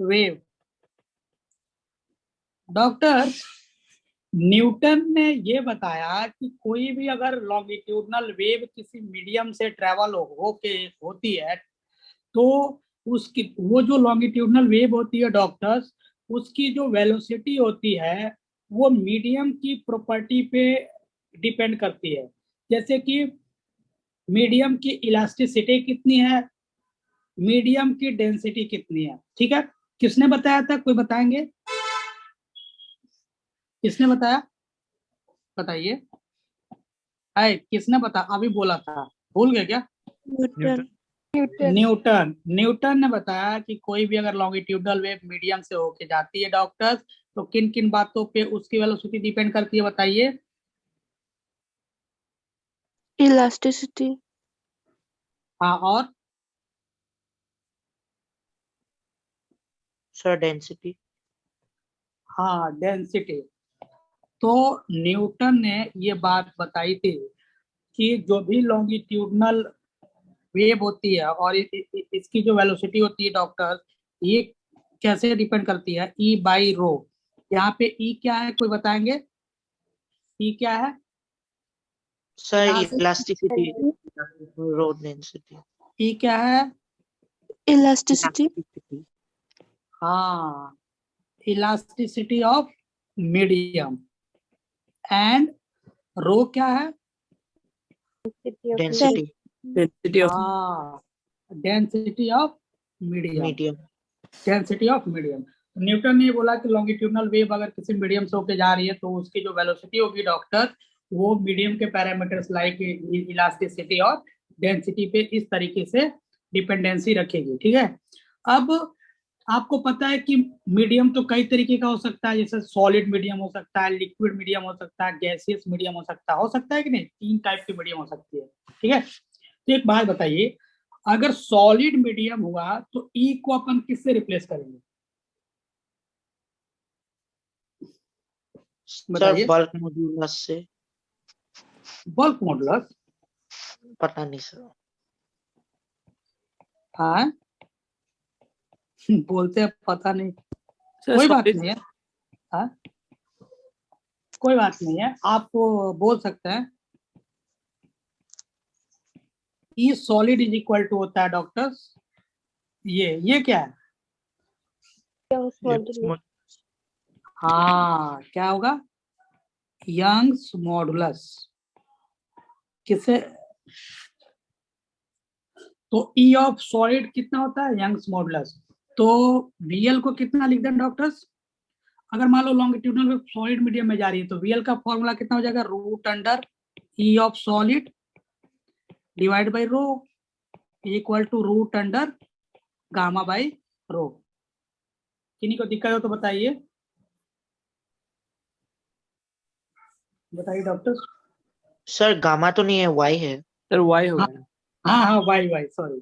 Wave. Doctor, Newton ने ये बताया कि कोई भी अगर लॉन्गिट्यूडनल वेव किसी मीडियम से ट्रेवल होके होती है तो उसकी वो जो लॉन्गिट्यूडनल वेव होती है डॉक्टर्स, उसकी जो वेलोसिटी होती है वो मीडियम की प्रॉपर्टी पे डिपेंड करती है। जैसे कि मीडियम की इलास्टिसिटी कितनी है, मीडियम की डेंसिटी कितनी है। ठीक है, किसने बताया था, कोई बताएंगे? किसने बताया, बताइए। है किसने बता, अभी बोला था, भूल गए क्या? न्यूटन। न्यूटन। न्यूटन ने बताया कि कोई भी अगर लॉन्गिट्यूडनल वेव मीडियम से होके जाती है डॉक्टर्स, तो किन किन बातों पे उसकी वेलोसिटी डिपेंड करती है, बताइए। इलास्टिसिटी। हाँ, और? Sir density. हाँ, डेंसिटी। तो न्यूटन ने ये बात बताई थी कि जो भी लॉन्गिट्यूडनल वेव होती है और इसकी जो वेलोसिटी होती है डॉक्टर, ये कैसे डिपेंड करती है, ई बाई रो। यहाँ पे ई क्या है, कोई बताएंगे? ई क्या है? Sir elasticity, rho density. E क्या है? इलास्टिसिटी। हाँ, elasticity of medium. And rho क्या है? डेंसिटी डेंसिटी ऑफ हाँ, density of medium. Medium. Density of medium. Newton ने बोला कि लॉन्गिट्यूडनल वेव अगर किसी मीडियम से होके जा रही है तो उसकी जो वेलोसिटी होगी डॉक्टर, वो मीडियम के पैरामीटर्स लाइक इलास्टिसिटी और डेंसिटी पे इस तरीके से डिपेंडेंसी रखेगी। ठीक है, अब आपको पता है कि मीडियम तो कई तरीके का हो सकता है, जैसे सॉलिड मीडियम हो सकता है, लिक्विड मीडियम हो सकता है, गैसियस मीडियम हो सकता है कि नहीं? 3 टाइप की मीडियम हो सकती है। ठीक है, तो एक बात बताइए, अगर सॉलिड मीडियम हुआ तो ई को अपन किससे रिप्लेस करेंगे, सर बताइए? बल्क मॉड्यूलस से। Bulk modulus? पता नहीं सर। हाँ, बोलते हैं पता नहीं। सर कोई बात सॉलिड नहीं है। हाँ, कोई बात नहीं है, आप बोल सकते हैं। E solid is equal to होता है डॉक्टर्स, ये क्या है? हाँ, क्या होगा? Young's modulus. किसे? तो ई ऑफ सॉलिड कितना होता है? Young's modulus. तो वीएल को कितना लिख दें डॉक्टर्स? अगर मान लो लॉन्गिट्यूडनल वेव सॉलिड मीडियम में जा रही है तो वीएल का फॉर्मूला कितना हो जाएगा? Root under E of solid divide by rho equal to root under gamma by rho. किन्हीं को दिक्कत हो तो बताइए, बताइए डॉक्टर। सर गामा तो नहीं है, वाई है। सर वाई हाँ होगा। हाँ हाँ, वाई वाई, सॉरी,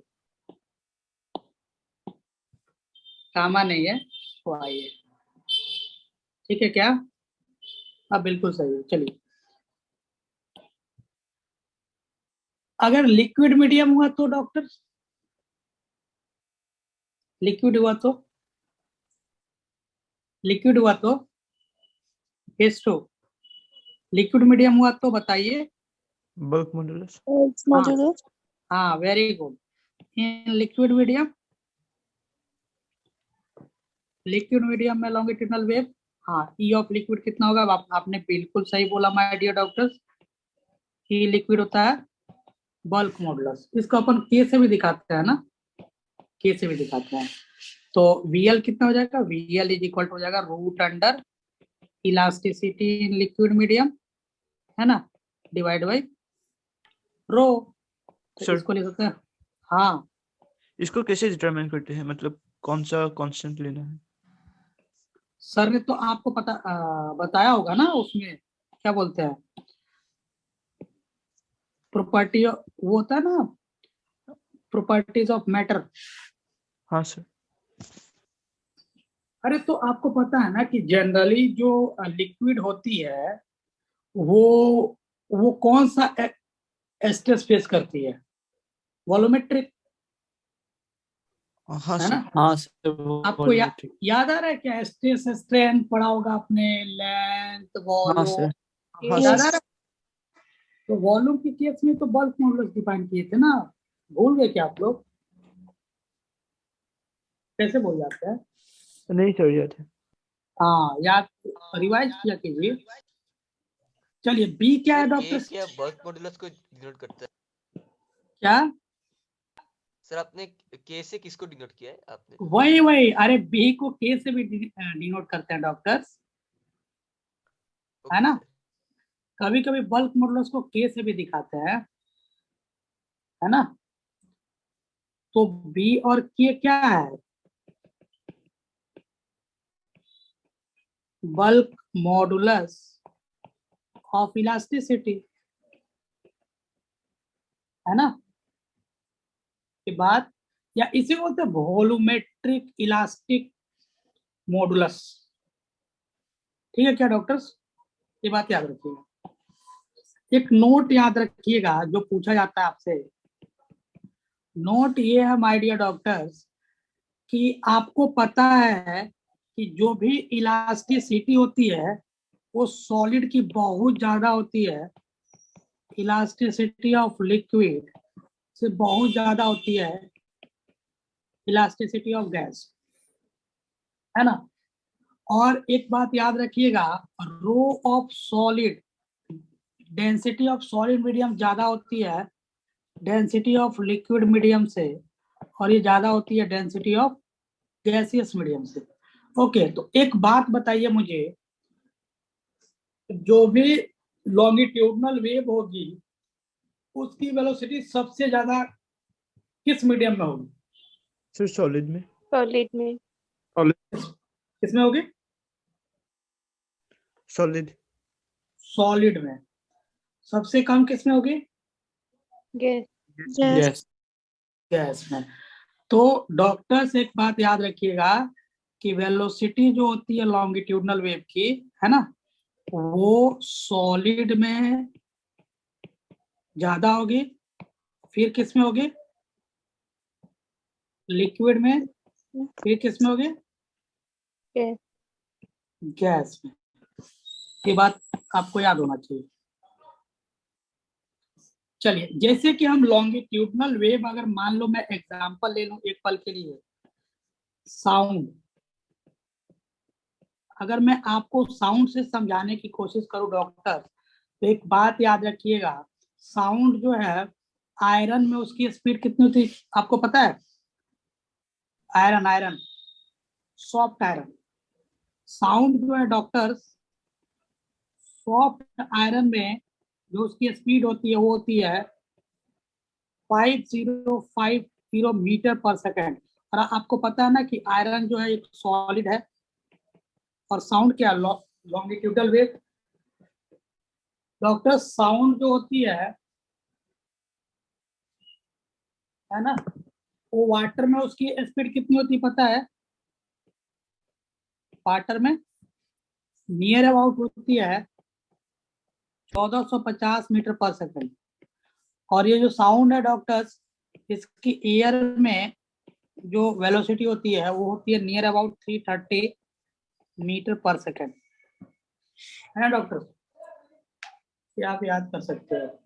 गामा नहीं है, वाई है। ठीक है क्या? हाँ, बिल्कुल सही है। चलिए, अगर लिक्विड मीडियम हुआ तो डॉक्टर, लिक्विड हुआ तो, लिक्विड हुआ तो H2, लिक्विड मीडियम हुआ तो बताइए। Bulk modulus. मॉड्यूलस। हाँ, वेरी गुड। इन लिक्विड मीडियम, लिक्विड मीडियम में लॉन्गिट्यूडनल वेव, हाँ, ई ऑफ लिक्विड कितना होगा? आपने बिल्कुल सही बोला my dear doctors, E liquid होता है बल्क मॉडुलस। इसको अपन के से भी दिखाते हैं ना, के से भी दिखाते हैं। तो वीएल कितना हो जाएगा? वीएल इज इक्वल टू हो जाएगा root under elasticity in liquid medium, है ना, डिवाइड बाई रो। तो सर इसको लिख सकते हैं। हाँ, इसको कैसे डिटरमाइन करते हैं, मतलब कौन सा कांस्टेंट लेना है? सर ने तो आपको बताया होगा ना, उसमें क्या बोलते हैं, प्रॉपर्टी वो होता है ना, प्रॉपर्टीज ऑफ मैटर। हाँ सर। अरे तो आपको पता है ना कि जनरली जो लिक्विड होती है वो वो कौन सा स्ट्रेस फेस करती है? वॉल्यूमेट्रिक। हाँ है सर, ना? हाँ सर, आपको वॉल्यूमेट्रिक। याद आ रहा है क्या? स्ट्रेस स्ट्रेन पढ़ा होगा आपने, लेंथ, हाँ वॉल्यूम, सर, हाँ याद सर। आ रहा है? तो वॉल्यूम के केस में तो बल्क मॉडुलस डिफाइन किए थे ना, भूल गए क्या आप लोग? कैसे भूल जाते हैं? नहीं सर, याद है। हाँ, याद, रिवाइज किया कीजिए। चलिए, बी क्या है सर डॉक्टर? के क्या बल्क मॉडुलस को डिनोट करता है? क्या? सर आपने के से किसको डिनोट किया है आपने? वही, अरे बी को के से भी डिनोट करते हैं डॉक्टर्स, है ओके ना? सर। कभी कभी बल्क मॉडुलस को के से भी दिखाते हैं, है ना? तो बी और के क्या है? बल्क मॉडुलस ऑफ इलास्टिसिटी, है ना? के बाद, या इसे बोलते हैं वॉल्यूमेट्रिक इलास्टिक मॉडुलस। ठीक है क्या डॉक्टर्स? ये बात याद रखिएगा। एक नोट याद रखिएगा जो पूछा जाता है आपसे। नोट ये है माय डियर डॉक्टर्स, कि आपको पता है कि जो भी इलास्टिसिटी होती है वो सॉलिड की बहुत ज्यादा होती है, इलास्टिसिटी ऑफ लिक्विड से बहुत ज्यादा होती है इलास्टिसिटी ऑफ गैस, है ना? और एक बात याद रखिएगा, rho of solid, density of solid medium ज्यादा होती है डेंसिटी ऑफ लिक्विड मीडियम से, और ये ज्यादा होती है डेंसिटी ऑफ गैसियस मीडियम से। ओके, तो एक बात बताइए मुझे, जो भी लॉन्गिट्यूडनल वेव होगी उसकी वेलोसिटी सबसे ज्यादा किस मीडियम में होगी? सर सॉलिड में। सॉलिड में। किसमें होगी? सॉलिड। सॉलिड में। सबसे कम किसमें होगी? गैस। यस। गैस में। तो डॉक्टर्स एक बात याद रखिएगा कि वेलोसिटी जो होती है लॉन्गिट्यूडनल वेव की, है ना, वो सॉलिड में ज्यादा होगी, फिर किस में होगी? लिक्विड में, फिर किस में होगी? गैस। गैस में। ये बात आपको याद होना चाहिए। चलिए, जैसे कि हम लॉन्गिट्यूडनल वेव, अगर मान लो मैं एग्जांपल ले लूं एक पल के लिए, साउंड, अगर मैं आपको साउंड से समझाने की कोशिश करूं डॉक्टर, तो एक बात याद रखिएगा, साउंड जो है, आयरन में उसकी स्पीड कितनी होती है आपको पता है? आयरन, सॉफ्ट आयरन, साउंड जो है डॉक्टर, सॉफ्ट आयरन में जो उसकी स्पीड होती है वो होती है 5050 मीटर पर सेकेंड। और आपको पता है ना कि आयरन जो है एक सॉलिड है, और साउंड क्या, लॉन्गिट्यूडल वेव। डॉक्टर साउंड जो होती है ना, वो वाटर में उसकी स्पीड कितनी होती है पता है? वाटर में नियर अबाउट होती है 1450 मीटर पर सेकेंड। और ये जो साउंड है डॉक्टर्स, इसकी एयर में जो वेलोसिटी होती है वो होती है नियर अबाउट 330 मीटर पर सेकेंड, है ना डॉक्टर? ये आप याद कर सकते हो।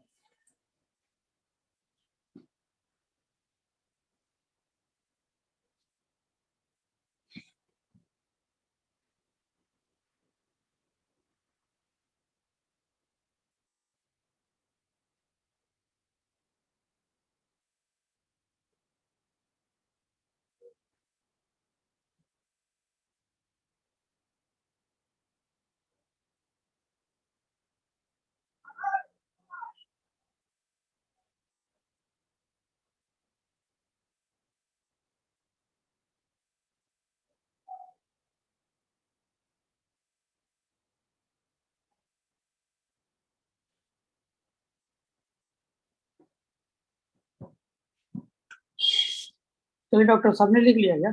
चलिए डॉक्टर, सबने लिख लिया क्या?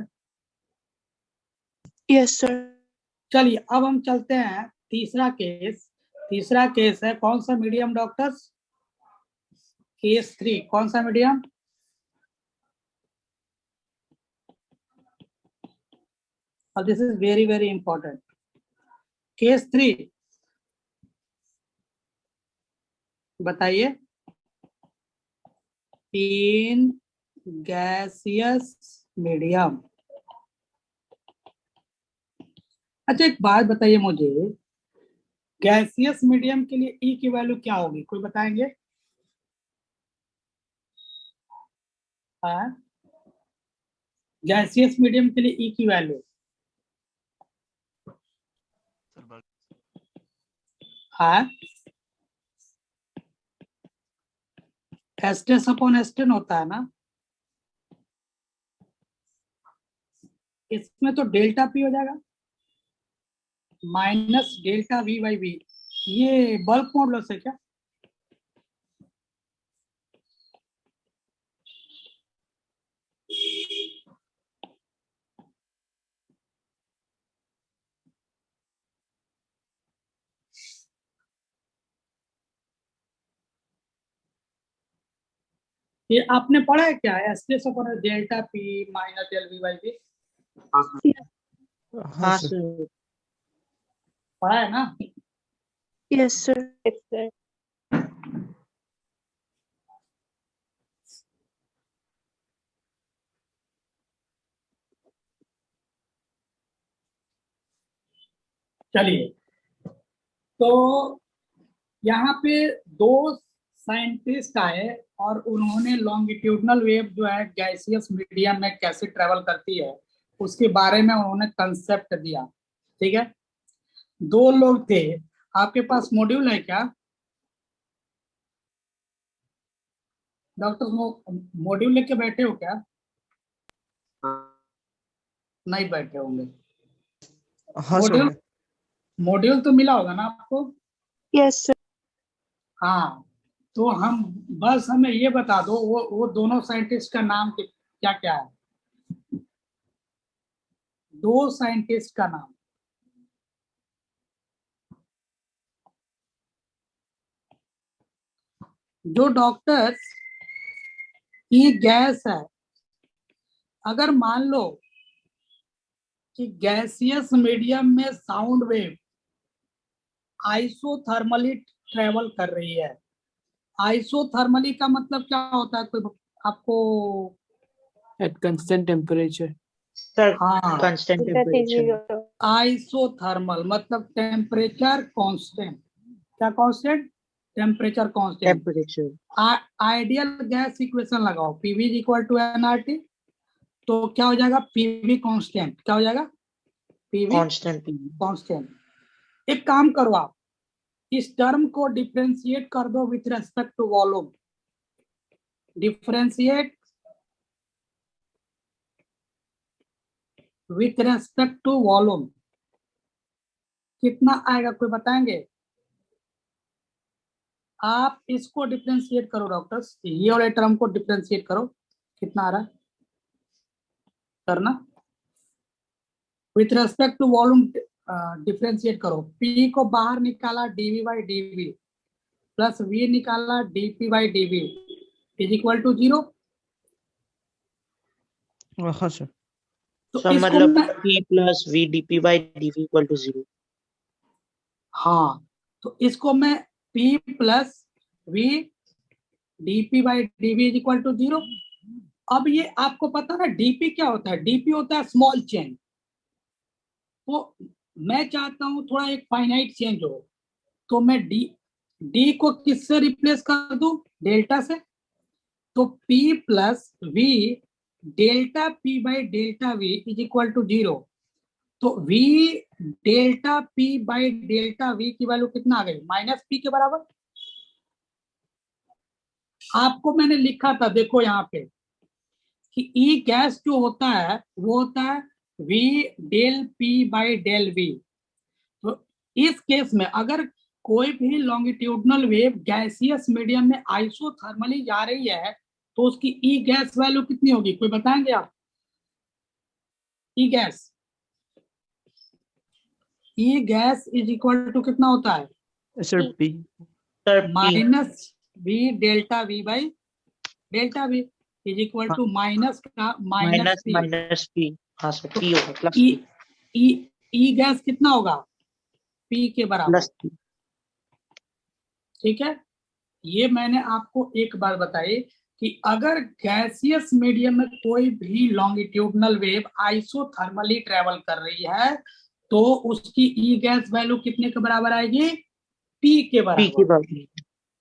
Yes sir. चलिए, अब हम चलते हैं तीसरा केस। तीसरा केस है कौन सा मीडियम डॉक्टर्स? केस 3, कौन सा मीडियम? और this is very very important. Case 3 बताइए, इन गैसियस मीडियम। अच्छा एक बात बताइए मुझे, गैसियस मीडियम के लिए ई की वैल्यू क्या होगी, कोई बताएंगे? हाँ, गैसियस मीडियम के लिए ई की वैल्यू। हाँ, एस्टेस अपॉन एस्टेन होता है ना, इसमें तो डेल्टा पी हो जाएगा minus delta V by V. ये बल्क मॉडुलस है क्या? ये आपने पढ़ा है क्या, stress upon delta P minus del V by V? हाँ सर। पढ़ा है ना? Yes, sir. Yes, sir. चलिए, तो यहाँ पे दो साइंटिस्ट आए और उन्होंने लॉन्गिट्यूडनल वेव जो है गैसियस मीडियम में कैसे ट्रेवल करती है उसके बारे में उन्होंने कंसेप्ट दिया। ठीक है, दो लोग थे। आपके पास मॉड्यूल है क्या डॉक्टर? मॉड्यूल लेके बैठे हो क्या? नहीं बैठे होंगे। हाँ सर मॉड्यूल मॉड्यूल तो मिला होगा ना आपको? Yes, sir. हाँ, तो हम बस हमें ये बता दो वो दोनों साइंटिस्ट का नाम क्या क्या है, दो साइंटिस्ट का नाम। जो डॉक्टर की गैस है, अगर मान लो कि गैसियस मीडियम में साउंड वेव आइसोथर्मली ट्रेवल कर रही है। आइसोथर्मली का मतलब क्या होता है, कोई आपको? At constant temperature. सर हाँ, constant That is temperature. zero. Isothermal मतलब टेम्परेचर कांस्टेंट। क्या constant? Temperature constant. Temperature. Ideal gas equation लगाओ, पीवी इक्वल टू एनआरटी, तो क्या हो जाएगा? PV constant. क्या हो जाएगा? PV constant. कांस्टेंट। एक काम करो, आप इस टर्म को डिफरेंशिएट कर दो with respect to volume. Differentiate with respect to volume कितना आएगा, कोई बताएंगे? आप इसको डिफरेंशिएट करो डॉक्टर्स, ये वाले टर्म को डिफरेंशिएट करो, कितना आ रहा है करना। With respect to volume differentiate करो। पी को बाहर निकाला dV by dV plus V निकाला dP by dV is equal to 0। हाँ सर। तो सर इसको मतलब मैं, P plus V dP by dV equal to 0। हाँ, तो इसको मैं P plus V dP by dV is equal to 0। अब ये आपको पता है डीपी क्या होता है? डीपी होता है स्मॉल चेंज। तो मैं चाहता हूं थोड़ा एक फाइनाइट चेंज हो, तो मैं डी को किससे रिप्लेस कर दूं? डेल्टा से। तो P plus V delta P by delta V is equal to 0। तो V delta P by delta V की वैल्यू कितना आ गई? -P के बराबर। आपको मैंने लिखा था, देखो यहाँ पे, कि ई गैस जो होता है वो होता है V del P by del V। तो इस केस में अगर कोई भी लॉन्गिट्यूडनल वेव गैसियस मीडियम में आइसोथर्मली जा रही है तो उसकी ई गैस वैल्यू कितनी होगी, कोई बताएंगे आप? E gas is equal to कितना होता है sir P minus V delta V by delta V is equal to minus का माइनस माइनस P। हाँ सर P होगा plus E P। E gas कितना होगा, पी के बराबर, प्लस ठीक है। ये मैंने आपको एक बार बताई कि अगर गैसियस मीडियम में कोई भी लॉन्गिट्यूडनल वेव आइसोथर्मली ट्रेवल कर रही है तो उसकी ई गैस वैल्यू कितने के बराबर आएगी, पी के पी के बराबर। बराबर,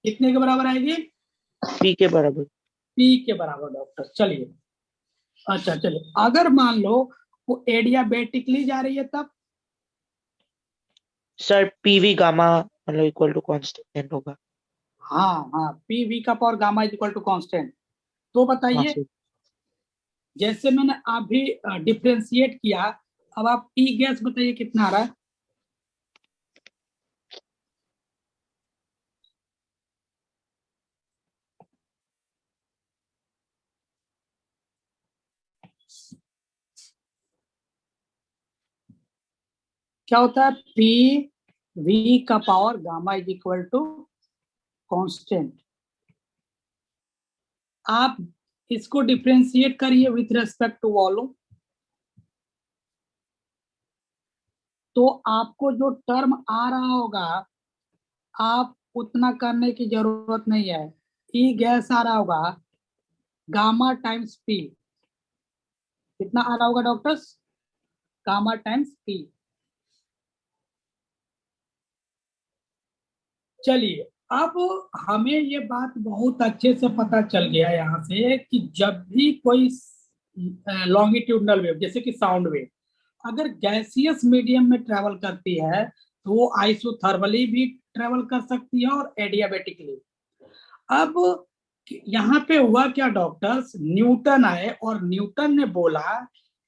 कितने के बराबर आएगी, पी के बराबर। पी के बराबर डॉक्टर। चलिए, अच्छा चलिए, अगर मान लो वो एडियाबेटिकली जा रही है तब, सर पीवी गामा मतलब इक्वल टू कांस्टेंट होगा। हाँ हाँ, पी वी का power gamma is equal to constant. तो हाँ बताइए, सर। जैसे मैंने अभी डिफ्रेंशिएट किया, अब आप ई गैस बताइए कितना आ रहा है, क्या होता है, पी वी का power gamma is equal to constant. आप इसको डिफ्रेंशिएट करिए विथ रेस्पेक्ट टू वॉल्यूम, तो आपको जो टर्म आ रहा होगा आप उतना करने की जरूरत नहीं है। ई गैस आ रहा होगा गामा टाइम्स पी, कितना आ रहा होगा डॉक्टर्स, गामा टाइम्स पी। चलिए, अब हमें ये बात बहुत अच्छे से पता चल गया यहाँ से कि जब भी कोई लॉन्गिट्यूडनल वेव जैसे कि साउंड वेव अगर गैसियस मीडियम में ट्रेवल करती है तो वो आइसोथर्मली भी ट्रेवल कर सकती है और एडियाबेटिकली। अब यहाँ पे हुआ क्या डॉक्टर्स, न्यूटन आए और न्यूटन ने बोला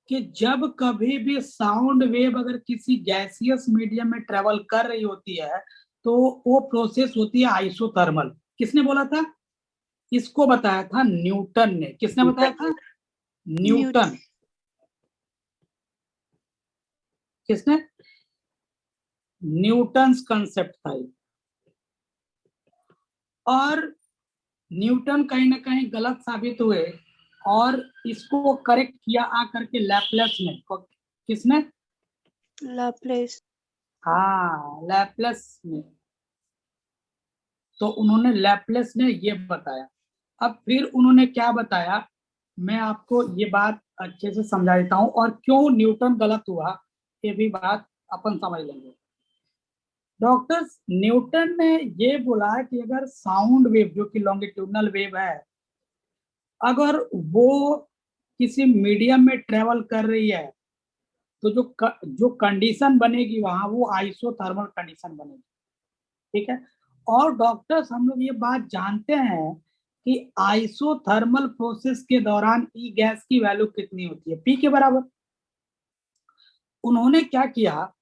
कि जब कभी भी साउंड वेव अगर किसी गैसियस मीडियम में ट्रेवल कर रही होती है तो वो प्रोसेस होती है आइसोथर्मल। किसने बोला था, इसको बताया था न्यूटन ने। किसने बताया था, न्यूटन। किसने, न्यूटन्स कंसेप्ट था ये। और न्यूटन कहीं ना कहीं गलत साबित हुए और इसको करेक्ट किया आकर के लैपलेस ने। किसने, Laplace. हाँ लैपलेस ने। तो उन्होंने लैपलेस ने ये बताया। अब फिर उन्होंने क्या बताया, मैं आपको ये बात अच्छे से समझा देता हूं और क्यों न्यूटन गलत हुआ ये भी बात अपन समझ लेंगे। डॉक्टर्स, न्यूटन ने ये बोला कि अगर साउंड वेव जो कि लॉन्गिट्यूडनल वेव है अगर वो किसी मीडियम में ट्रेवल कर रही है तो जो कंडीशन बनेगी वहां वो आइसोथर्मल कंडीशन बनेगी, ठीक है। और डॉक्टर्स, हम लोग ये बात जानते हैं कि आइसोथर्मल प्रोसेस के दौरान ई गैस की वैल्यू कितनी होती है, पी के बराबर। उन्होंने क्या किया,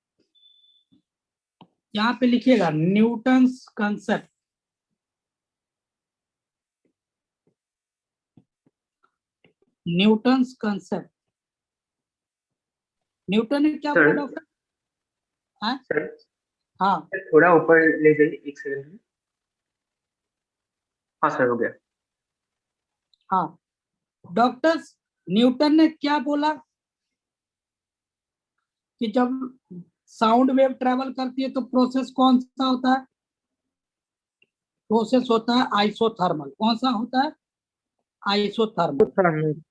यहाँ पे लिखिएगा Newton's concept. Newton's concept, Newton ने क्या बोला डॉक्टर, हाँ सर हाँ थोड़ा ऊपर ले जाइए, एक सेकंड में। हाँ सर, हो गया। हाँ डॉक्टर्स, न्यूटन ने क्या बोला कि जब साउंड वेव ट्रेवल करती है तो प्रोसेस कौन सा होता है, प्रोसेस होता है आइसोथर्मल। कौन सा होता है, आइसोथर्मल।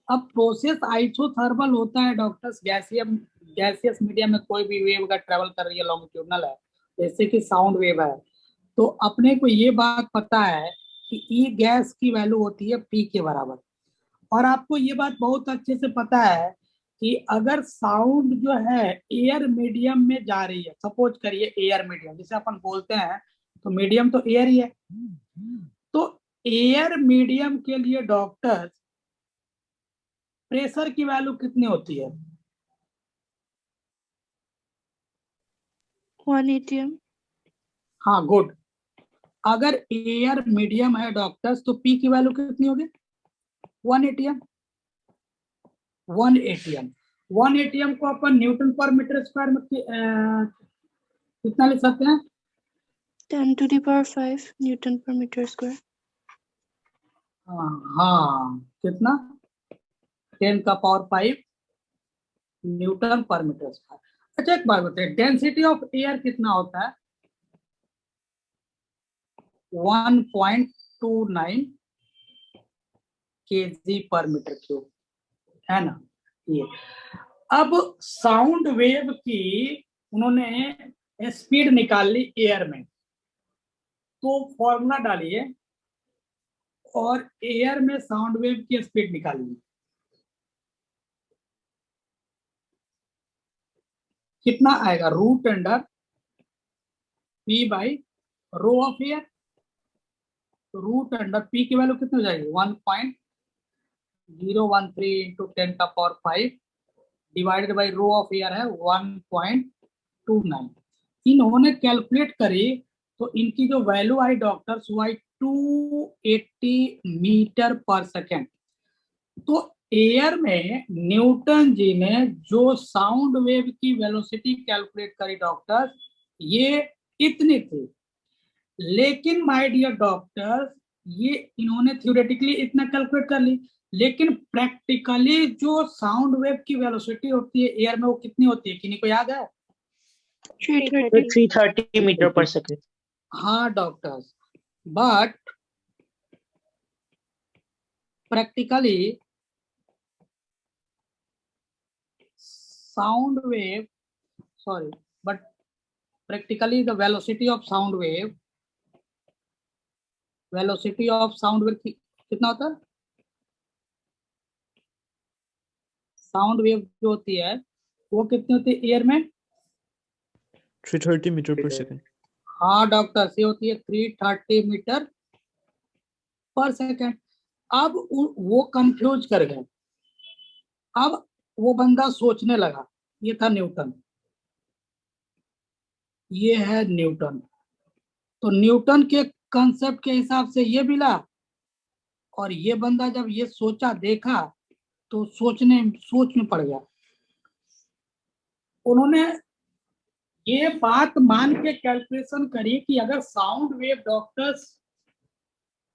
अब प्रोसेस आइसोथर्मल होता है डॉक्टर्स गैसियस मीडियम में कोई भी वेव अगर ट्रेवल कर रही है लॉन्गिट्यूडनल है जैसे कि साउंड वेव है तो अपने को ये बात पता है कि ई गैस की वैल्यू होती है पी के बराबर। और आपको ये बात बहुत अच्छे से पता है कि अगर साउंड जो है एयर मीडियम में जा रही है, सपोज करिए एयर मीडियम जिसे अपन बोलते हैं, तो मीडियम तो एयर ही है, तो एयर मीडियम के लिए डॉक्टर प्रेशर की वैल्यू कितनी होती है, 1 atm. हाँ गुड। अगर एयर मीडियम है डॉक्टर्स तो पी की वैल्यू कितनी होगी, 1 atm। 1 atm, 1 atm को अपन न्यूटन पर मीटर स्क्वायर में कितना लिख सकते हैं, 10 to the power 5 Newton per meter square. हाँ कितना, 10 का पावर 5 न्यूटन पर मीटर स्क्वायर। अच्छा एक बात बताइए, डेंसिटी ऑफ एयर कितना होता है? 1.29 kg पर मीटर क्यूब, है ना। ये अब साउंड वेव की उन्होंने स्पीड निकाल ली एयर में, तो फॉर्मूला डालिए और एयर में साउंड वेव की स्पीड निकालिए। कितना आएगा? Root under P by rho of air. Root under P की वैल्यू कितनी हो जाएगी? 1.013 into 10⁵ divided by rho of air है 1.29। इन्होंने कैलकुलेट करी तो इनकी जो वैल्यू आई डॉक्टर्स वो आई 280 मीटर पर सेकेंड। तो एयर में न्यूटन जी ने जो साउंड वेव की वेलोसिटी कैलकुलेट करी डॉक्टर्स, ये इतनी थी। लेकिन माय डियर डॉक्टर्स, ये इन्होंने थ्योरेटिकली इतना कैलकुलेट कर ली, लेकिन प्रैक्टिकली जो साउंड वेव की वेलोसिटी होती है एयर में वो कितनी होती है? किन्हीं को याद है? 330. 330 मीटर पर सेकेंड। हाँ doctors, but practically sound wave, sorry, but practically the velocity of sound wave कितना होता है? साउंड वेव जो होती है वो कितनी होती है एयर में? 330 मीटर पर सेकेंड। हाँ डॉक्टर, ये होती है 330 मीटर पर सेकेंड। अब वो कंफ्यूज कर गए। अब वो बंदा सोचने लगा, ये था न्यूटन, ये है न्यूटन। तो न्यूटन के कंसेप्ट के हिसाब से ये मिला, और ये बंदा जब ये सोचा देखा तो सोच में पड़ गया। उन्होंने ये बात मान के कैलकुलेशन करी कि अगर साउंड वेव डॉक्टर्स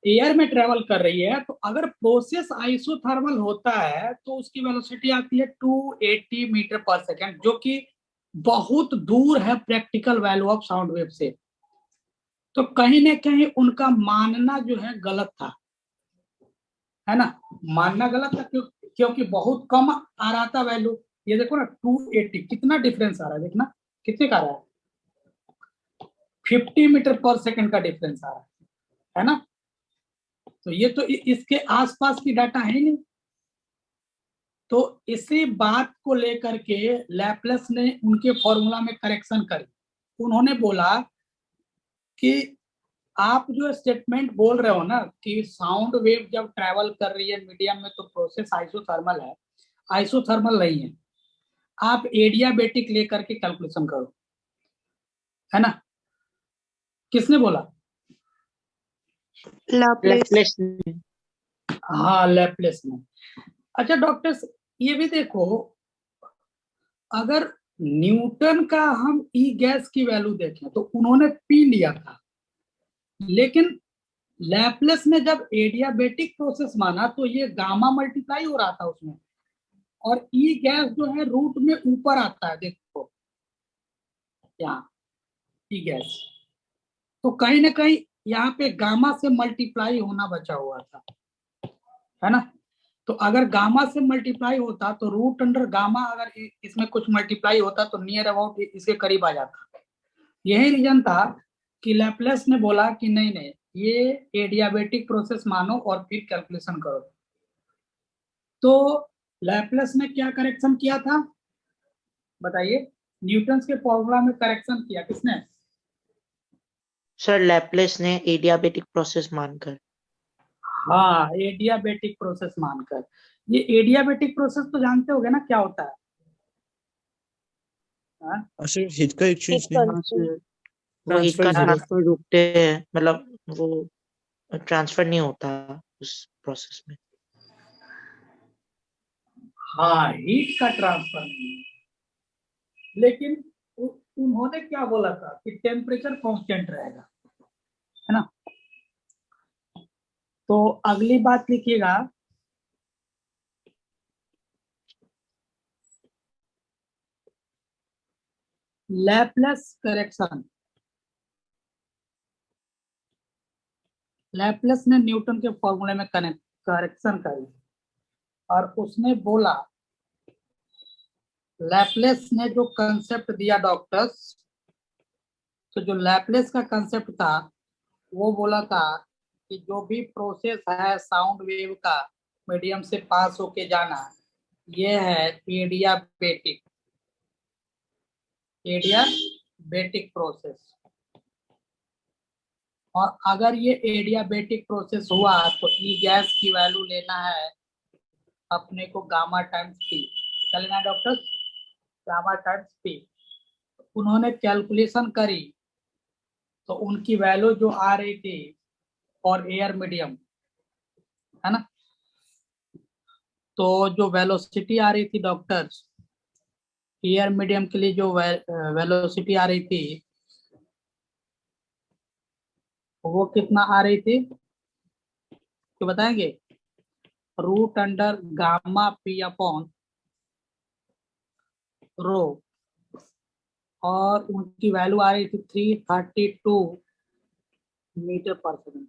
एयर में ट्रेवल कर रही है तो अगर प्रोसेस आइसोथर्मल होता है तो उसकी वेलोसिटी आती है 280 मीटर पर सेकेंड, जो कि बहुत दूर है practical value of sound wave से। तो कहीं ना कहीं उनका मानना जो है गलत था, है ना। मानना गलत था क्योंकि बहुत कम आ रहा था वैल्यू। ये देखो ना 280, कितना डिफरेंस आ रहा है, देखना कितने का आ रहा है? 50 मीटर पर सेकेंड का डिफरेंस आ रहा है ना। तो ये तो इसके आसपास की डाटा है नहीं। तो इसी बात को लेकर के लैप्लेस ने उनके फॉर्मूला में करेक्शन करी। उन्होंने बोला कि आप जो स्टेटमेंट बोल रहे हो ना कि साउंड वेव जब ट्रैवल कर रही है मीडियम में तो प्रोसेस आइसोथर्मल है, आइसोथर्मल नहीं है। आप एडियाबेटिक लेकर के कैलकुलेशन करो, है ना। किसने बोला? Laplace. हाँ लैप्लेस ने। अच्छा डॉक्टर्स, ये भी देखो, अगर न्यूटन का हम ई गैस की वैल्यू देखें तो उन्होंने पी लिया था, लेकिन लैप्लेस ने जब एडियाबेटिक प्रोसेस माना तो ये गामा मल्टीप्लाई हो रहा था उसमें, और ई गैस जो है रूट में ऊपर आता है, देखो यहाँ ई गैस। तो कहीं ना कहीं यहाँ पे गामा से मल्टीप्लाई होना बचा हुआ था, है ना। तो अगर गामा से मल्टीप्लाई होता तो रूट अंडर गामा, अगर इसमें कुछ मल्टीप्लाई होता तो नियर अबाउट इसके करीब आ जाता। यही रीजन था कि लैप्लेस ने बोला कि नहीं नहीं, ये एडियाबेटिक प्रोसेस मानो और फिर कैलकुलेशन करो। तो लैप्लेस ने क्या करेक्शन किया था बताइए? न्यूटन के फॉर्मूला में करेक्शन किया किसने? सर लैप्लेस ने एडियाबेटिक प्रोसेस मानकर। हाँ एडियाबेटिक प्रोसेस मानकर। ये एडियाबेटिक प्रोसेस तो जानते होगे ना क्या होता है? सर हीट का एक्सचेंज नहीं, वो हीट का ट्रांसफर ट्रांसफर रुकते हैं, मतलब वो ट्रांसफर नहीं होता उस प्रोसेस में। हाँ हीट का ट्रांसफर नहीं है। लेकिन उन्होंने क्या बोला था कि टेम्परेचर कांस्टेंट रहेगा, है ना। तो अगली बात लिखिएगा, लैपलेस करेक्शन, लैपलेस ने न्यूटन के फॉर्मूले में करेक्शन करी और उसने बोला, लैपलेस ने जो कंसेप्ट दिया डॉक्टर्स, तो जो लैपलेस का कंसेप्ट था वो बोला था कि जो भी प्रोसेस है साउंड वेव का मीडियम से पास होके जाना, ये है एडियाबेटिक प्रोसेस। और अगर ये एडियाबेटिक प्रोसेस हुआ तो ई गैस की वैल्यू लेना है अपने को गामा टाइम्स पी, क्या लेना है डॉक्टर्स? Gamma times P. उन्होंने कैलकुलेशन करी तो उनकी वैल्यू जो आ रही थी फॉर एयर मीडियम, है ना, तो जो वेलोसिटी आ रही थी डॉक्टर्स एयर मीडियम के लिए, जो वेलोसिटी आ रही थी वो कितना आ रही थी तो बताएंगे? Root under gamma P upon rho, और उनकी वैल्यू आ रही थी 332 मीटर पर सेकेंड।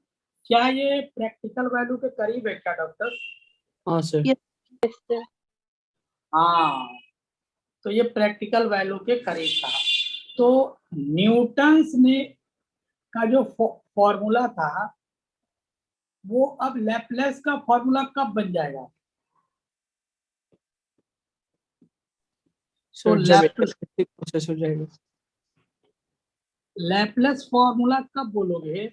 क्या ये प्रैक्टिकल वैल्यू के करीब है क्या डॉक्टर? हाँ सर। Yes, sir. हाँ, तो ये प्रैक्टिकल वैल्यू के करीब था। तो न्यूटन्स ने का जो फॉर्मूला था वो अब लैपलेस का फॉर्मूला कब बन जाएगा? तो सर जब प्रोसेस हो जाएगा। लैपलेस फॉर्मूला कब बोलोगे?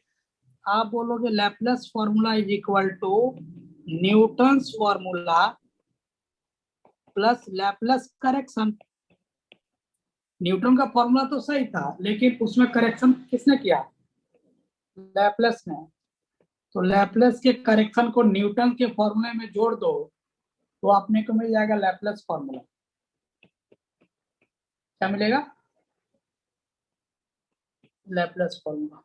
आप बोलोगे Laplace formula is equal to Newton's formula plus Laplace correction. Newton का फॉर्मूला तो सही था लेकिन उसमें करेक्शन किसने किया? लैपलेस ने। तो लैपलेस के करेक्शन को न्यूटन के फॉर्मूले में जोड़ दो तो आपने को मिल जाएगा लैपलेस फॉर्मूला। क्या मिलेगा? Laplace formula.